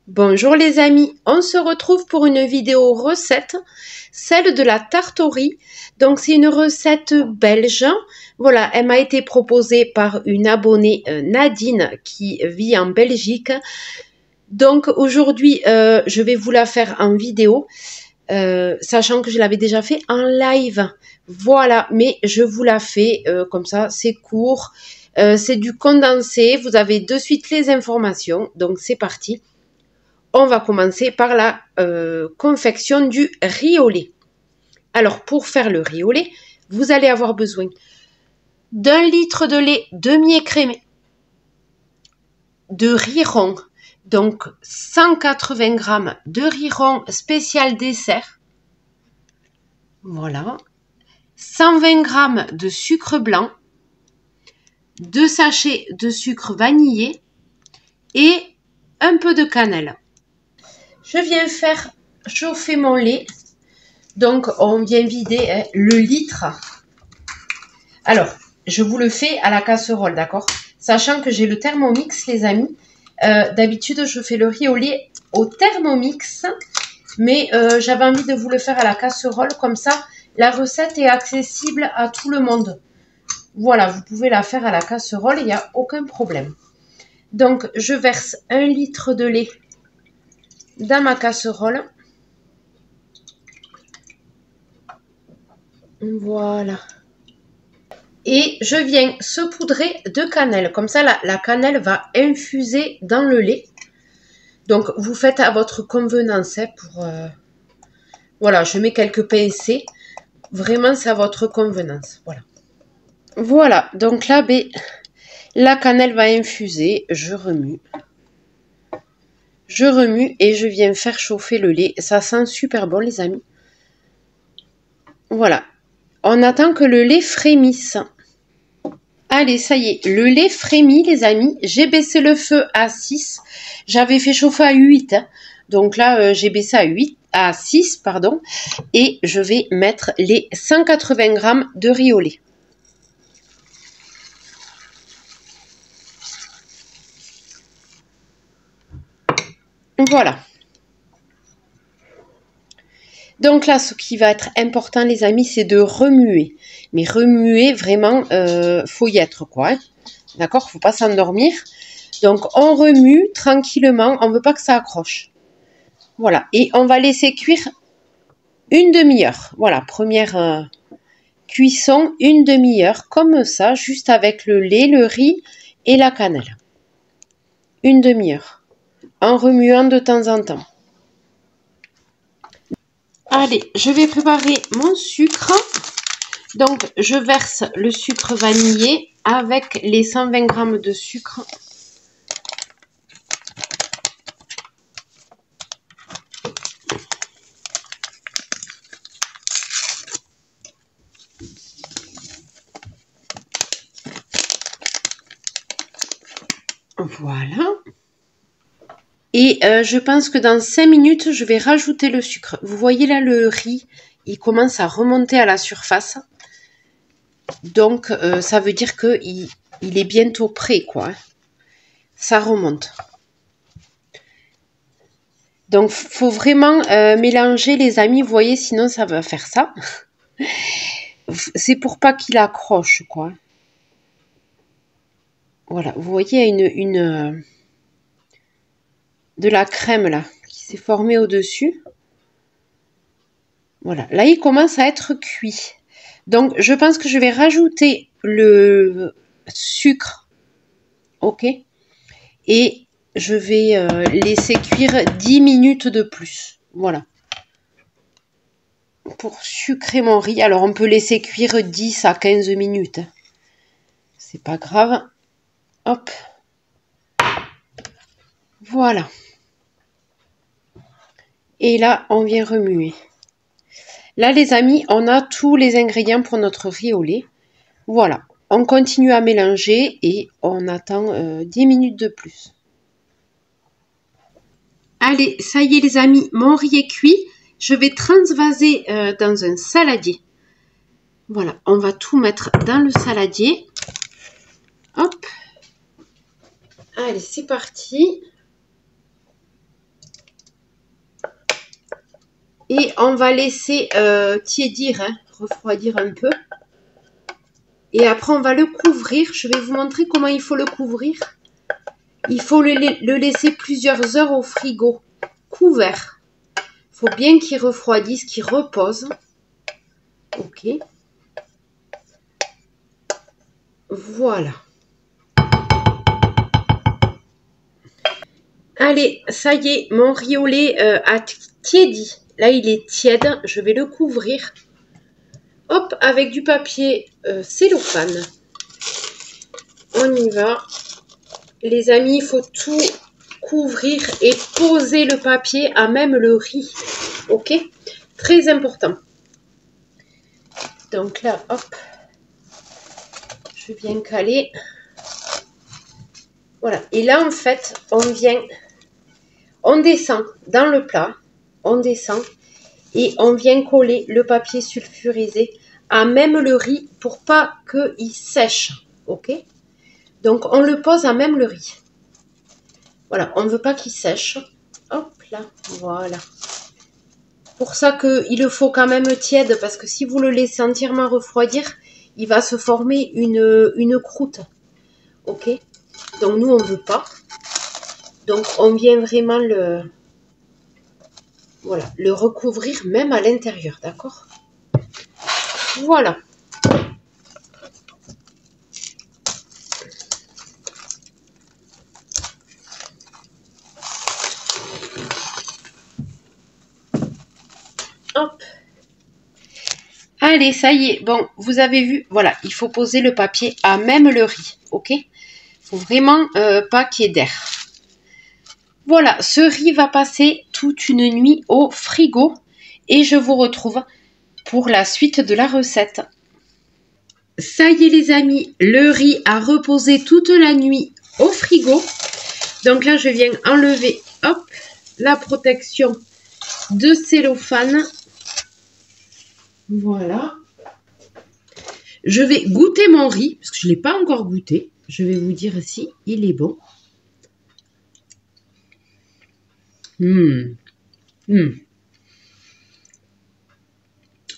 Bonjour les amis, on se retrouve pour une vidéo recette, celle de la tarte au riz. Donc c'est une recette belge. Voilà, elle m'a été proposée par une abonnée Nadine qui vit en Belgique. Donc aujourd'hui, je vais vous la faire en vidéo, sachant que je l'avais déjà fait en live. Voilà, mais je vous la fais comme ça, c'est court, c'est du condensé. Vous avez de suite les informations, donc c'est parti. On va commencer par la confection du riz au lait. Alors, pour faire le riz au lait, vous allez avoir besoin d'1 litre de lait demi-écrémé, de riz rond, donc 180 g de riz rond spécial dessert, voilà, 120 g de sucre blanc, 2 sachets de sucre vanillé et un peu de cannelle. Je viens faire chauffer mon lait. Donc, on vient vider le litre. Alors, je vous le fais à la casserole, d'accord? Sachant que j'ai le Thermomix, les amis. D'habitude, je fais le riz au lait au Thermomix. Mais j'avais envie de vous le faire à la casserole. Comme ça, la recette est accessible à tout le monde. Voilà, vous pouvez la faire à la casserole, il n'y a aucun problème. Donc, je verse 1 litre de lait dans ma casserole. Voilà. Et je viens saupoudrer de cannelle. Comme ça, la cannelle va infuser dans le lait. Donc, vous faites à votre convenance. Voilà, je mets quelques pincées. Vraiment, c'est à votre convenance. Voilà. Voilà, donc là, la cannelle va infuser. Je remue. Je remue et je viens faire chauffer le lait. Ça sent super bon, les amis. Voilà. On attend que le lait frémisse. Allez, ça y est, le lait frémit, les amis. J'ai baissé le feu à 6. J'avais fait chauffer à 8. Hein. Donc là, j'ai baissé à 6, pardon. Et je vais mettre les 180 g de riz au lait. Voilà. Donc là, ce qui va être important, les amis, c'est de remuer. Mais remuer, vraiment, faut y être, quoi. Hein. D'accord? Faut pas s'endormir. Donc, on remue tranquillement. On veut pas que ça accroche. Voilà. Et on va laisser cuire une demi-heure. Voilà. Première cuisson, une demi-heure. Comme ça, juste avec le lait, le riz et la cannelle. Une demi-heure. En remuant de temps en temps. Allez, je vais préparer mon sucre. Donc, je verse le sucre vanillé avec les 120 g de sucre. Voilà. Et je pense que dans 5 minutes, je vais rajouter le sucre. Vous voyez là, le riz, il commence à remonter à la surface. Donc, ça veut dire qu'il est bientôt prêt, quoi. Ça remonte. Donc, il faut vraiment mélanger, les amis. Vous voyez, sinon, ça va faire ça. C'est pour pas qu'il accroche, quoi. Voilà, vous voyez, il y a de la crème, là, qui s'est formée au-dessus. Voilà, là, il commence à être cuit. Donc, je pense que je vais rajouter le sucre. Ok. Et je vais laisser cuire 10 minutes de plus. Voilà. Pour sucrer mon riz. Alors, on peut laisser cuire 10 à 15 minutes. C'est pas grave. Hop. Voilà. Et là, on vient remuer. Là, les amis, on a tous les ingrédients pour notre riz au lait. Voilà. On continue à mélanger et on attend 10 minutes de plus. Allez, ça y est, les amis, mon riz est cuit. Je vais transvaser dans un saladier. Voilà, on va tout mettre dans le saladier. Hop. Allez, c'est parti. Et on va laisser tiédir, hein, refroidir un peu. Et après, on va le couvrir. Je vais vous montrer comment il faut le couvrir. Il faut le laisser plusieurs heures au frigo, couvert. Il faut bien qu'il refroidisse, qu'il repose. Ok. Voilà. Allez, ça y est, mon riz au lait a tiédi. Là, il est tiède. Je vais le couvrir. Hop, avec du papier cellophane. On y va. Les amis, il faut tout couvrir et poser le papier à même le riz. Ok? Très important. Donc là, hop. Je viens caler. Voilà. Et là, en fait, on descend dans le plat. On descend. Et on vient coller le papier sulfurisé à même le riz pour pas qu'il sèche. Ok? Donc, on le pose à même le riz. Voilà, on ne veut pas qu'il sèche. Hop là, voilà. Pour ça qu'il le faut quand même tiède, parce que si vous le laissez entièrement refroidir, il va se former une croûte. Ok? Donc, nous, on ne veut pas. Donc, on vient vraiment le recouvrir même à l'intérieur, d'accord? Voilà. Hop. Allez, ça y est. Bon, vous avez vu, voilà, il faut poser le papier à même le riz, ok? Il faut vraiment pas qu'il y ait d'air. Voilà, ce riz va passer toute une nuit au frigo et je vous retrouve pour la suite de la recette. Ça y est les amis, le riz a reposé toute la nuit au frigo. Donc là, je viens enlever, hop, la protection de cellophane. Voilà. Je vais goûter mon riz, parce que je ne l'ai pas encore goûté. Je vais vous dire si il est bon. Il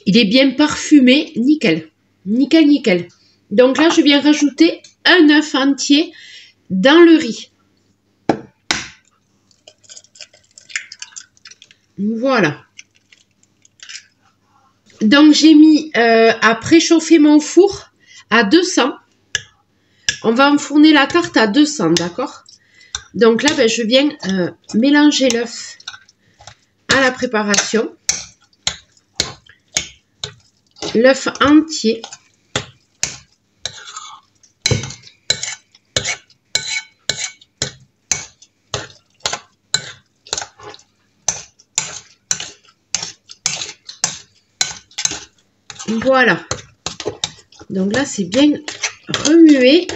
est bien parfumé, nickel. Nickel, nickel. Donc là, je viens rajouter un œuf entier dans le riz. Voilà. Donc, j'ai mis à préchauffer mon four à 200. On va enfourner la tarte à 200, d'accord? Donc là, ben, je viens mélanger l'œuf à la préparation. L'œuf entier. Voilà. Donc là, c'est bien remué.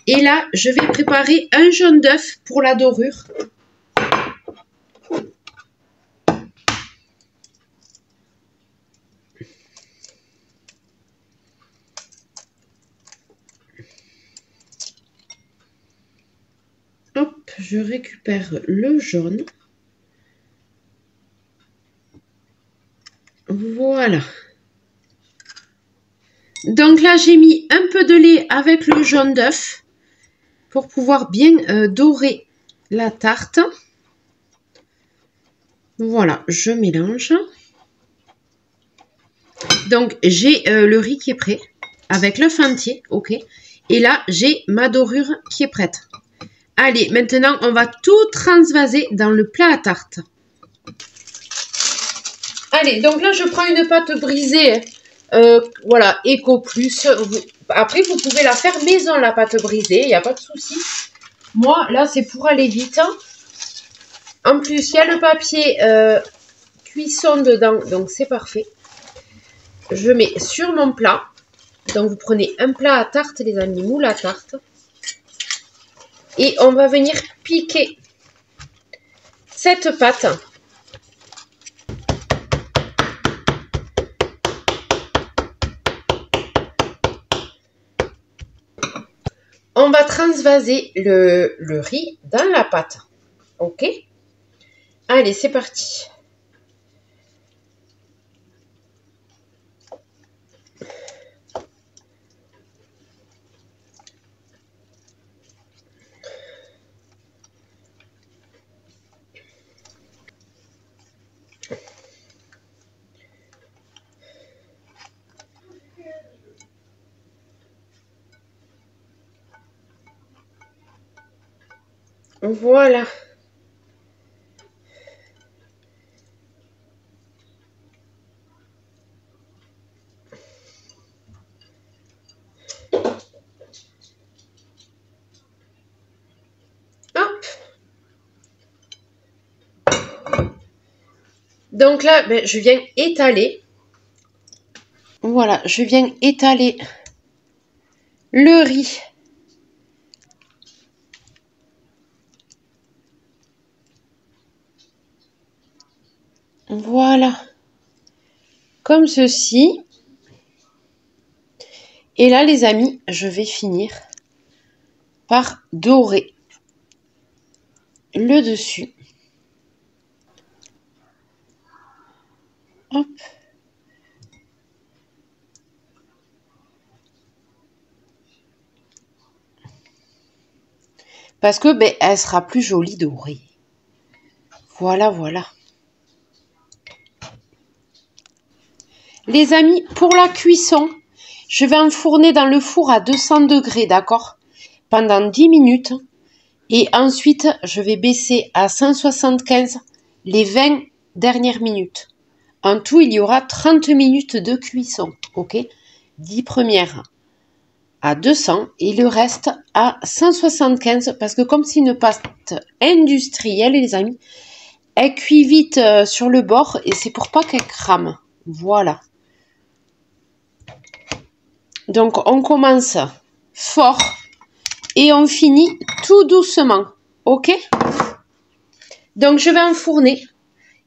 Et là, je vais préparer un jaune d'œuf pour la dorure. Hop, je récupère le jaune. Voilà. Donc là, j'ai mis un peu de lait avec le jaune d'œuf pour pouvoir bien dorer la tarte. Voilà, je mélange. Donc, j'ai le riz qui est prêt avec l'œuf entier, ok. Et là, j'ai ma dorure qui est prête. Allez, maintenant, on va tout transvaser dans le plat à tarte. Allez, donc là, je prends une pâte brisée, voilà, Eco Plus. Après, vous pouvez la faire maison, la pâte brisée, il n'y a pas de souci. Moi, là, c'est pour aller vite. En plus, il y a le papier cuisson dedans, donc c'est parfait. Je mets sur mon plat. Donc, vous prenez un plat à tarte, les amis, moule à tarte. Et on va venir piquer cette pâte. On va transvaser le riz dans la pâte. Ok? Allez, c'est parti. Voilà. Hop. Donc là, ben, je viens étaler. Voilà, je viens étaler le riz. Voilà. Comme ceci. Et là, les amis, je vais finir par dorer le dessus. Hop. Parce que ben, elle sera plus jolie dorée. Voilà, voilà. Les amis, pour la cuisson, je vais enfourner dans le four à 200 degrés, d'accord? Pendant 10 minutes. Et ensuite, je vais baisser à 175 les 20 dernières minutes. En tout, il y aura 30 minutes de cuisson, ok? 10 premières à 200 et le reste à 175 parce que comme c'est une pâte industrielle, les amis, elle cuit vite sur le bord et c'est pour pas qu'elle crame. Voilà. Donc, on commence fort et on finit tout doucement, ok? Donc, je vais enfourner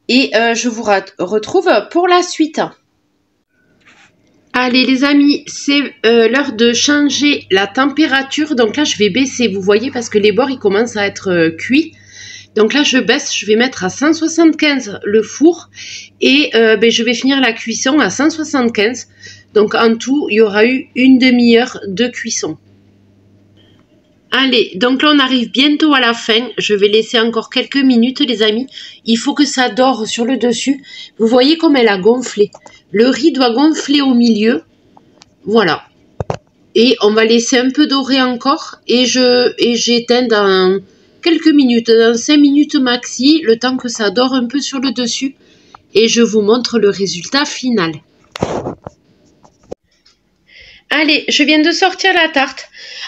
et je vous retrouve pour la suite. Allez les amis, c'est l'heure de changer la température. Donc là, je vais baisser, vous voyez, parce que les bords, ils commencent à être cuits. Donc là, je baisse, je vais mettre à 175 le four. Et ben, je vais finir la cuisson à 175. Donc en tout, il y aura eu une demi-heure de cuisson. Allez, donc là, on arrive bientôt à la fin. Je vais laisser encore quelques minutes, les amis. Il faut que ça dore sur le dessus. Vous voyez comme elle a gonflé. Le riz doit gonfler au milieu. Voilà. Et on va laisser un peu dorer encore. Et j'éteins dans quelques minutes, dans 5 minutes maxi, le temps que ça dore un peu sur le dessus. Et je vous montre le résultat final. Allez, je viens de sortir la tarte.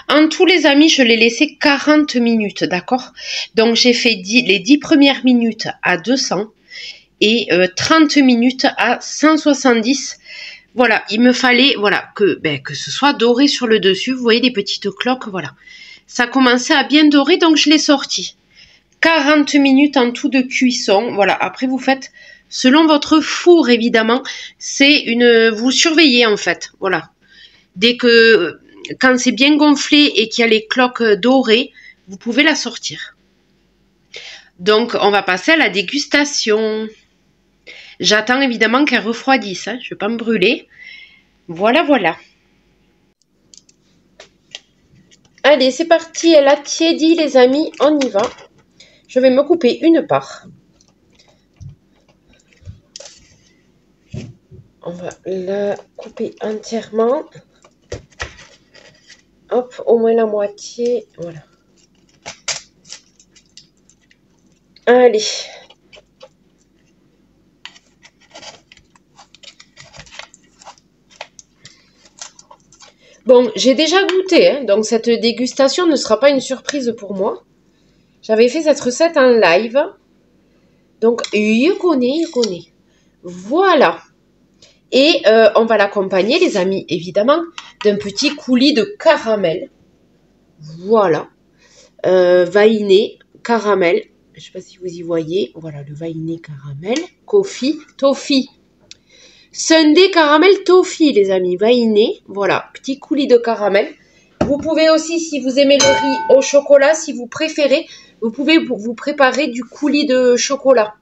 En tout, les amis, je l'ai laissé 40 minutes, d'accord? Donc, j'ai fait les 10 premières minutes à 200 et 30 minutes à 170. Voilà, il me fallait voilà, que ce soit doré sur le dessus. Vous voyez les petites cloques, voilà. Ça commençait à bien dorer, donc je l'ai sorti. 40 minutes en tout de cuisson. Voilà, après vous faites selon votre four, évidemment. Vous surveillez en fait, voilà. Quand c'est bien gonflé et qu'il y a les cloques dorées, vous pouvez la sortir. Donc, on va passer à la dégustation. J'attends évidemment qu'elle refroidisse, hein. Je ne vais pas me brûler. Voilà, voilà. Allez, c'est parti, elle a tiédi, les amis, on y va. Je vais me couper une part. On va la couper entièrement. Hop, au moins la moitié, voilà. Allez. Bon, j'ai déjà goûté, hein, donc cette dégustation ne sera pas une surprise pour moi. J'avais fait cette recette en live. Donc, je connais. Voilà. Et on va l'accompagner, les amis, évidemment, d'un petit coulis de caramel. Voilà. Vainé, caramel. Je ne sais pas si vous y voyez. Voilà, le vainé caramel. Toffee. Sundae caramel toffee, les amis. Vainé. Voilà, petit coulis de caramel. Vous pouvez aussi, si vous aimez le riz au chocolat, si vous préférez, vous pouvez vous préparer du coulis de chocolat.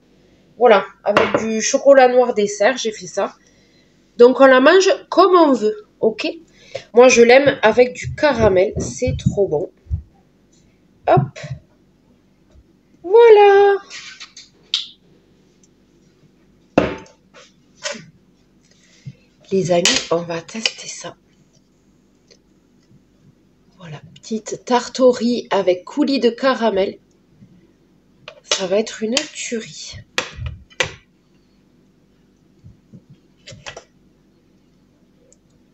Voilà, avec du chocolat noir dessert, j'ai fait ça. Donc, on la mange comme on veut, ok? Moi, je l'aime avec du caramel, c'est trop bon. Hop. Voilà. Les amis, on va tester ça. Voilà, petite tarte au riz avec coulis de caramel. Ça va être une tuerie.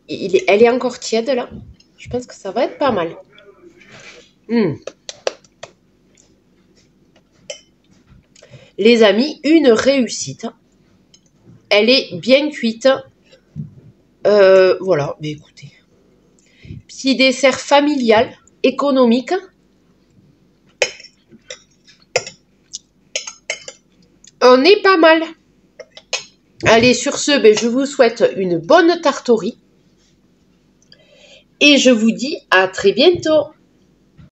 Elle est encore tiède là. Je pense que ça va être pas mal. Les amis, une réussite. Elle est bien cuite. Voilà, mais écoutez. Petit dessert familial, économique. On est pas mal. Allez, sur ce, je vous souhaite une bonne tartorie. Et je vous dis à très bientôt.